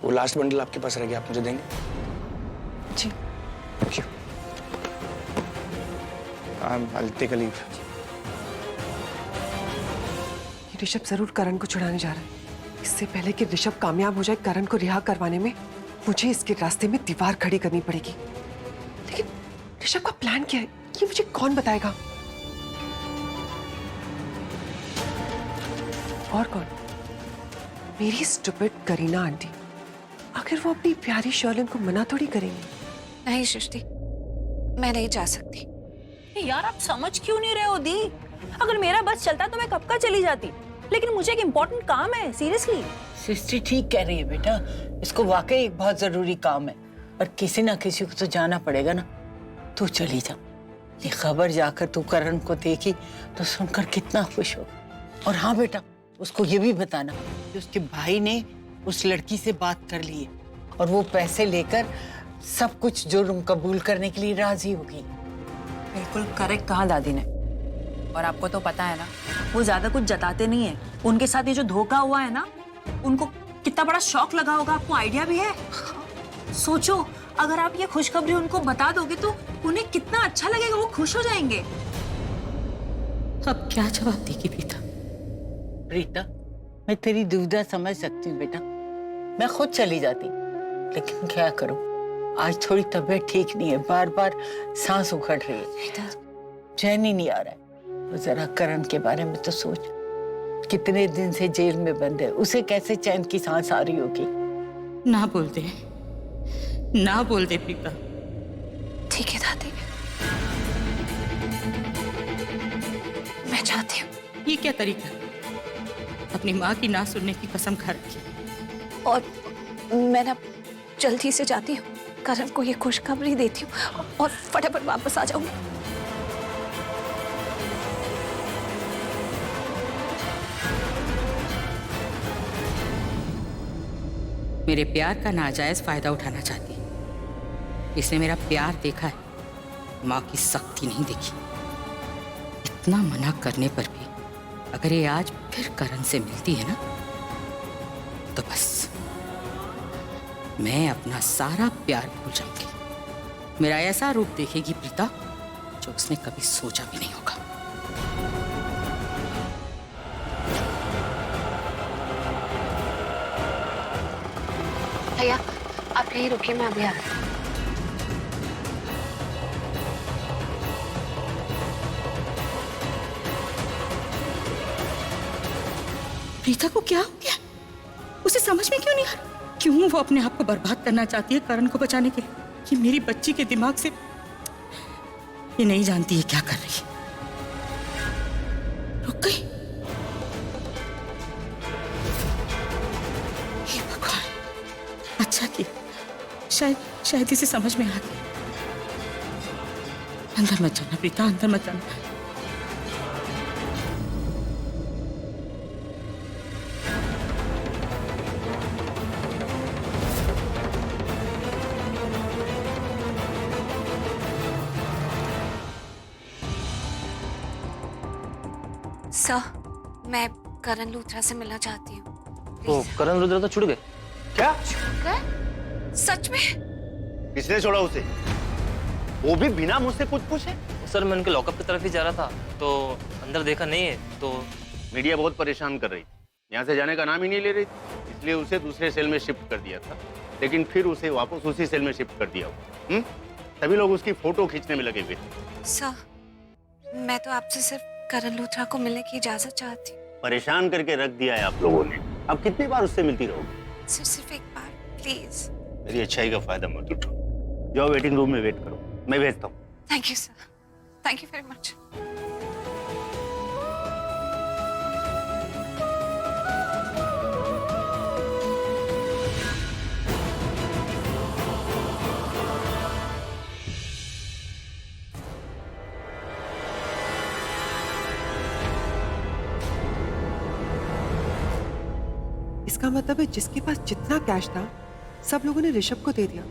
वो last bundle आपके पास रह गया, आप मुझे देंगे? जी। Thank you. I'll take a leave. ये ऋषभ जरूर करण को छुड़ाने जा रहा है। इससे पहले कि ऋषभ कामयाब हो जाए करण को रिहा करवाने में, मुझे इसके रास्ते में दीवार खड़ी करनी पड़ेगी। लेकिन ऋषभ का प्लान क्या है, ये मुझे कौन बताएगा? और कौन? मेरी स्टूपिड करीना आंटी। आखिर वो अपनी प्यारी शर्लिन को मना थोड़ी करेंगी। नहीं सृष्टि, मैं नहीं जा सकती। यार आप समझ क्यों नहीं रहे हो दी? अगर मेरा बस चलता तो मैं कब का चली जाती, लेकिन मुझे एक इम्पोर्टेंट काम है। सीरियसली सृष्टि ठीक कह रही है बेटा, इसको वाकई एक बहुत जरूरी काम है और किसी ना किसी को तो जाना पड़ेगा ना। तू चली जा। ये खबर जाकर तू करण को देखी तो सुनकर कितना खुश हो। और हाँ बेटा, उसको ये भी बताना कि उसके भाई ने उस लड़की से बात कर ली है और वो पैसे लेकर सब कुछ जुर्म कबूल करने के लिए राजी होगी। बिल्कुल करेक्ट कहा दादी ने। और आपको तो पता है ना, वो ज्यादा कुछ जताते नहीं है। उनके साथ ये जो धोखा हुआ है ना, उनको कितना बड़ा शॉक लगा होगा, आपको आइडिया भी है? सोचो, अगर आप ये खुशखबरी उनको बता दोगे तो उन्हें कितना अच्छा लगेगा, वो खुश हो जाएंगे। अब क्या जवाब देगी प्रीता? प्रीता, मैं तेरी दुविधा समझ सकती हूँ बेटा। मैं खुद चली जाती, लेकिन क्या करूँ, आज थोड़ी तबीयत ठीक नहीं है, बार बार सांस उखड़ रही है, चैन ही नहीं आ रहा है। तो जरा करण के बारे में तो सोच, कितने दिन से जेल में बंद है, उसे कैसे चैन की सांस आ रही होगी। ना बोल दे, ना बोल दे प्रीता। ठीक है दादी, मैं चाहती हूँ। ये क्या तरीका? अपनी माँ की ना सुनने की कसम खा रखी। और मैं ना जल्दी से जाती हूँ, करण को ये खुशखबरी देती हूँ और फटाफट वापस आ जाऊंगी। मेरे प्यार का नाजायज फायदा उठाना चाहती है। इसने मेरा प्यार देखा है, माँ की सख्ती नहीं देखी। इतना मना करने पर भी अगर ये आज फिर करण से मिलती है ना, तो बस मैं अपना सारा प्यार भूल जाऊंगी। मेरा ऐसा रूप देखेगी प्रीता जो उसने कभी सोचा भी नहीं होगा। भैया आप यहीं रुकिए, मैं अभी आ रही हूँ। प्रीता को क्या हो गया? उसे समझ में क्यों नहीं आ रहा? क्यों वो अपने आप को बर्बाद करना चाहती है करण को बचाने के लिए? कि मेरी बच्ची के दिमाग से ये नहीं जानती है क्या कर रही है। रुक गई। हे भगवान, अच्छा किया, शायद इसे समझ में आ गया। अंदर मत जाना प्रीता, अंदर मत जाना। सर, मैं करण लूथरा से मिलना चाहती हूँ। तो करण रुद्र तो छूट गए क्या? सच में? किसने छोड़ा उसे? वो भी बिना मुझसे कुछ पूछे? सर, मैं उनके लॉकअप की तरफ ही जा रहा था तो अंदर देखा नहीं है तो। मीडिया बहुत परेशान कर रही थी, यहाँ से जाने का नाम ही नहीं ले रही थी, इसलिए उसे दूसरे सेल में शिफ्ट कर दिया था। लेकिन फिर उसे वापस उसी सेल में शिफ्ट कर दिया हो। सभी लोग उसकी फोटो खींचने में लगे हुए। सर, मैं तो आपसे सिर्फ करण लूथरा को मिलने की इजाजत चाहती हूँ। परेशान करके रख दिया है आप लोगों ने, अब कितनी बार उससे मिलती रहोगी? सर सिर्फ एक बार प्लीज। मेरी अच्छाई का फायदा मत उठाओ, जाओ वेटिंग रूम में वेट करो, मैं भेजता हूँ। Thank you sir, thank you very much. इसका मतलब है जिसके पास जितना कैश था सब लोगों ने ऋषभ को दे दिया।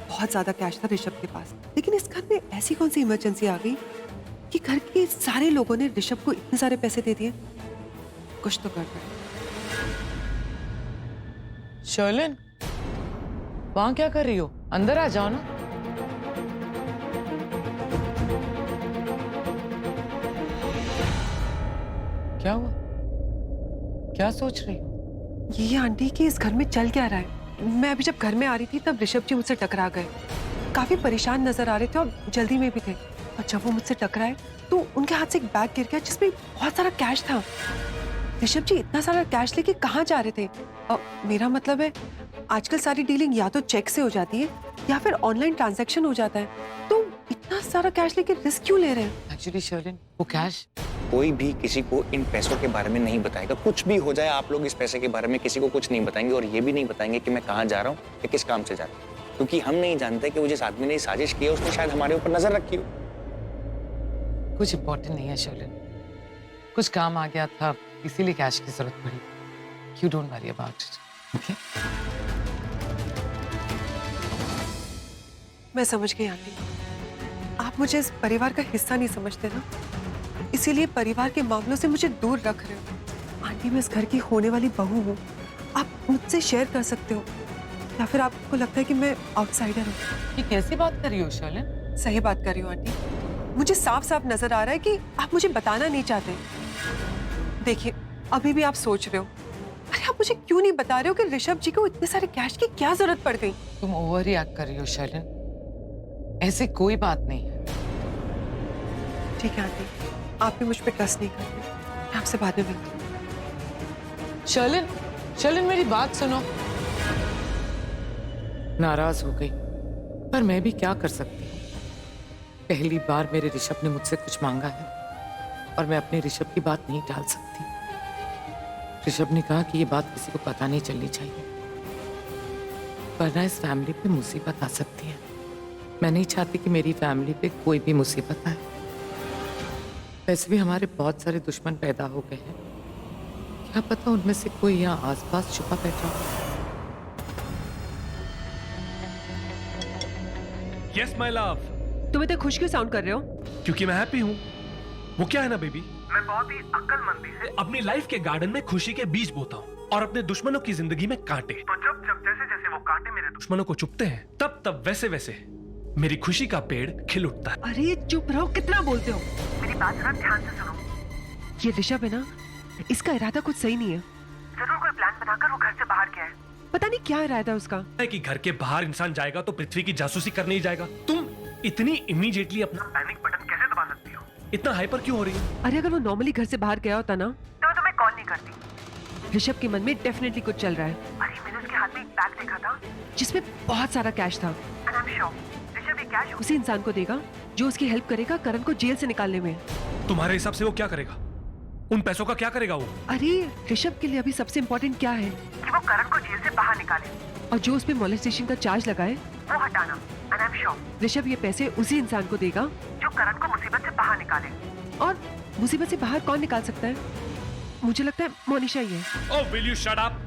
बहुत ज्यादा कैश था ऋषभ के पास, लेकिन इस घर में ऐसी कौन सी इमरजेंसी आ गई कि घर के सारे लोगों ने ऋषभ को इतने सारे पैसे दे दिए? कुछ तो गड़बड़ है। शर्लिन, वहां क्या कर रही हो? अंदर आ जाओ ना। क्या हुआ? क्या सोच रही हो? ये आंटी कि इस घर में चल क्या रहा है। मैं अभी जब घर में आ रही थी तब ऋषभ जी मुझसे टकरा गए। काफी परेशान नजर आ रहे थे और जल्दी में भी थे। और जब वो मुझसे टकराए तो उनके हाथ से एक बैग गिर गया जिसमें बहुत सारा कैश था। ऋषभ जी इतना सारा कैश लेके कहाँ जा रहे थे? मेरा मतलब है आजकल सारी डीलिंग या तो चेक से हो जाती है या फिर ऑनलाइन ट्रांजैक्शन हो जाता है, तो इतना सारा कैश लेके रिस्क क्यों ले रहे हैं? एक्चुअली शर्लिन, वो कैश कोई भी किसी को इन पैसों के बारे में नहीं बताएगा। कुछ भी हो जाए आप लोग इस पैसे के बारे में किसी को कुछ नहीं बताएंगे और ये भी नहीं बताएंगे कि मैं कहाँ जा रहा हूँ या किस काम से जा रहा हूँ, क्योंकि हम नहीं जानते कि वो जिस आदमी ने साजिश की है उसने शायद हमारे ऊपर नजर रखी हो। कुछ इम्पोर्टेंट नहीं है शर्लिन, कुछ काम आ गया था इसीलिए कैश की जरूरत पड़ी। You don't worry about it, okay? मैं समझ गई आंटी, आप मुझे इस परिवार का हिस्सा नहीं समझते ना, इसीलिए परिवार के मामलों से मुझे दूर रख रहे हो। आंटी मैं इस घर की होने वाली बहू हूँ, आप मुझसे शेयर कर सकते हो, या फिर आपको लगता है कि मैं आउटसाइडर हूँ? ये कैसी बात कर रही हो शर्लिन? सही बात कर रही हूँ आंटी, मुझे साफ साफ नजर आ रहा है कि आप मुझे बताना नहीं चाहते। देखिए अभी भी आप सोच रहे हो, अरे आप मुझे क्यों नहीं बता रहे हो कि ऋषभ जी को इतने सारे कैश की क्या जरूरत पड़ गई? तुम ओवर रिएक्ट कर रही हो शर्लिन, ऐसी कोई बात नहीं है। ठीक है आंटी, आप भी मुझ पर ट्रस्ट नहीं करते, मैं आपसे बाद में मिलती हूँ। शर्लिन, शर्लिन मेरी बात सुनो। नाराज हो गई, पर मैं भी क्या कर सकती हूँ। पहली बार मेरे ऋषभ ने मुझसे कुछ मांगा है और मैं अपने ऋषभ की बात नहीं टाल सकती। ऋषभ ने कहा कि ये बात किसी को पता नहीं चलनी चाहिए, वरना इस फैमिली पे मुसीबत आ सकती है। मैं नहीं चाहती कि मेरी फैमिली पे कोई भी मुसीबत आए। वैसे भी हमारे बहुत सारे दुश्मन पैदा हो गए हैं, क्या पता उनमें से कोई यहाँ आसपास छुपा बैठा हो। Yes my love. तुम इतने खुश क्यों साउंड कर रहे हो? क्योंकि मैं हैप्पी हूँ। वो क्या है ना बेबी, मैं बहुत ही अक्लमंदी से अपनी लाइफ के गार्डन में खुशी के बीज बोता हूँ और अपने दुश्मनों की जिंदगी में कांटे। तो जब जब जैसे जैसे वो कांटे मेरे दुश्मनों को चुभते हैं, तब तब वैसे वैसे मेरी खुशी का पेड़ खिल उठता है। अरे चुप रहो, कितना बोलते हो? मेरी बात जरा ध्यान से सुनो। ये ऋषभ है ना, इसका इरादा कुछ सही नहीं है। जरूर कोई प्लान बनाकर वो घर से बाहर गया है। पता नहीं क्या इरादा है उसका। है कि घर के बाहर इंसान जाएगा तो पृथ्वी की जासूसी करने ही जाएगा। तुम इतनी इमीडिएटली अपना पैनिक बटन कैसे दबा सकती हो? इतना हाइपर क्यों हो रही है? अरे अगर वो नॉर्मली घर से बाहर गया होता ना तो मैं तुम्हें कॉल नहीं करती। ऋषभ के मन में डेफिनेटली कुछ चल रहा है। अरे मैंने उसके हाथ में एक बैग देखा था जिसमें बहुत सारा कैश था। ऋषभ ये कैश उसी इंसान को देगा जो उसकी हेल्प करेगा करण को जेल से निकालने में। तुम्हारे हिसाब से वो क्या करेगा? उन पैसों का क्या करेगा वो? अरे ऋषभ के लिए अभी सबसे इम्पोर्टेंट क्या है कि वो करण को जेल से बाहर निकाले और जो उस पे मोलेस्टेशन का चार्ज लगाए वो हटाना। And I am sure Rishabh ये पैसे उसी इंसान को देगा जो करण को मुसीबत से बाहर निकाले। और मुसीबत से बाहर कौन निकाल सकता है? मुझे लगता है मोनिशा ही है। Oh will you shut up?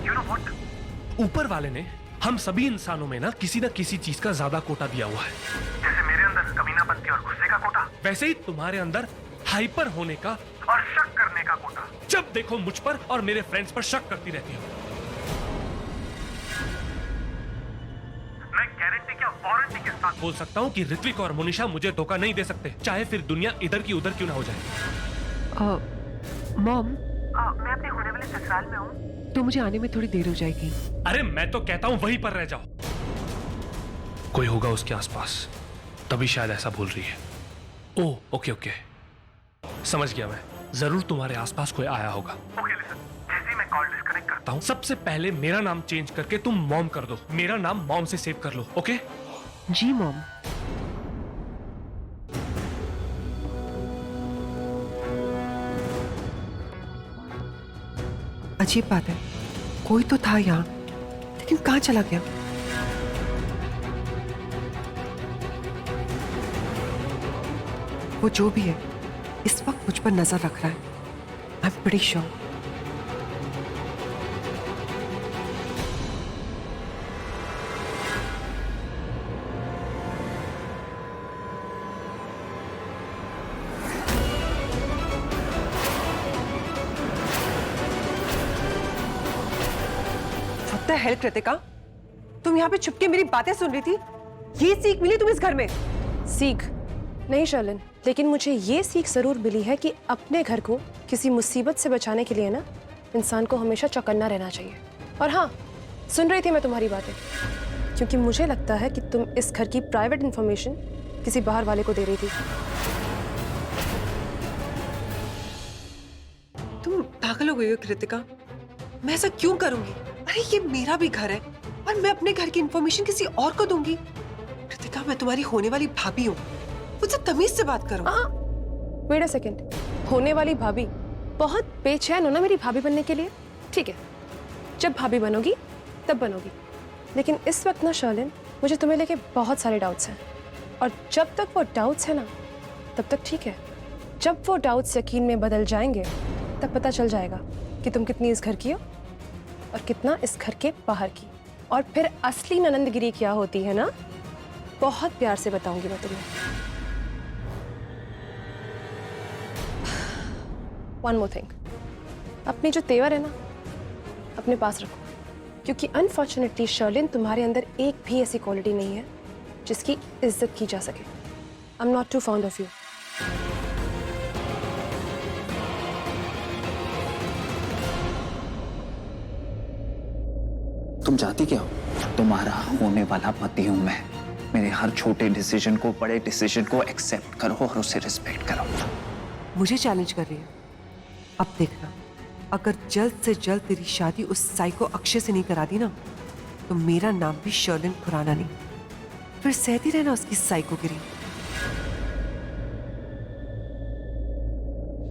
You know what? ऊपर वाले ने हम सभी इंसानों में ना किसी चीज का ज्यादा कोटा दिया हुआ है। जैसे मेरे अंदर कमीनापंती और गुस्से का कोटा, वैसे ही तुम्हारे अंदर हाइपर होने का और शक करने का कोटा। जब देखो मुझ पर और मेरे फ्रेंड्स पर शक करती रहती हो। मैं गारंटी क्या वारंटी के साथ बोल सकता हूँ कि ऋत्विक और मोनिशा मुझे धोखा नहीं दे सकते, चाहे फिर दुनिया इधर की उधर क्यों ना हो जाए। मॉम, मैं अपने होने वाले ससुराल में हूँ तो मुझे आने में थोड़ी देर हो जाएगी। अरे मैं तो कहता हूँ वहीं पर रह जाओ। कोई होगा उसके आसपास, तभी शायद ऐसा बोल रही है। ओह ओके ओके, समझ गया मैं। जरूर तुम्हारे आसपास कोई आया होगा। ओके लिसन, जैसे ही मैं कॉल डिस्कनेक्ट करता हूँ सबसे पहले मेरा नाम चेंज करके तुम मॉम कर दो। मेरा नाम मॉम से सेव कर लो। ओके? जी मॉम। अजीब बात है, कोई तो था यहाँ लेकिन कहाँ चला गया? वो जो भी है इस वक्त मुझ पर नजर रख रहा है। I am pretty sure. What the hell, Kritika? तुम यहाँ पे छुपके मेरी बातें सुन रही थी? ये सीख मिली तुम इस घर में? सीख नहीं शर्लिन, लेकिन मुझे ये सीख जरूर मिली है कि अपने घर को किसी मुसीबत से बचाने के लिए ना इंसान को हमेशा चौकन्ना रहना चाहिए। और हाँ, सुन रही थी मैं तुम्हारी बातें, क्योंकि मुझे लगता है कि तुम इस घर की प्राइवेट इंफॉर्मेशन किसी बाहर वाले को दे रही थी। तुम पागल हो गई हो कृतिका। मैं ऐसा क्यों करूंगी? अरे ये मेरा भी घर है और मैं अपने घर की इंफॉर्मेशन किसी और को दूंगी? कृतिका, मैं तुम्हारी होने वाली भाभी हूँ, मुझसे तमीज से बात करो। वेट अ सेकंड, होने वाली भाभी? बहुत बेचैन हो ना मेरी भाभी बनने के लिए? ठीक है, जब भाभी बनोगी तब बनोगी, लेकिन इस वक्त ना शर्लिन, मुझे तुम्हें लेके बहुत सारे डाउट्स हैं, और जब तक वो डाउट्स है ना तब तक ठीक है। जब वो डाउट्स यकीन में बदल जाएंगे तब पता चल जाएगा कि तुम कितनी इस घर की हो और कितना इस घर के बाहर की, और फिर असली ननंदगिरी क्या होती है ना, बहुत प्यार से बताऊंगी मैं तुम्हें। वन मोर थिंग, अपनी जो तेवर है ना अपने पास रखो, क्योंकि अनफॉर्चुनेटली शर्लिन, तुम्हारे अंदर एक भी ऐसी क्वालिटी नहीं है जिसकी इज्जत की जा सके। I am not too fond of you. तुम चाहती क्या हो? तुम्हारा होने वाला पति हूं मैं। मेरे हर छोटे डिसीजन को, बड़े डिसीजन को एक्सेप्ट करो और उसे रिस्पेक्ट करो। मुझे चैलेंज कर रही है? अब देखना, अगर जल्द से जल्द तेरी शादी उस साइको अक्षय से नहीं करा दी ना, तो मेरा नाम भी शर्लिन खुराना नहीं, फिर सहती रहना उसकी साइकोगिरी।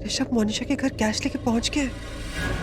ऋषभ मोनिशा के घर कैश लेके पहुंच गया है।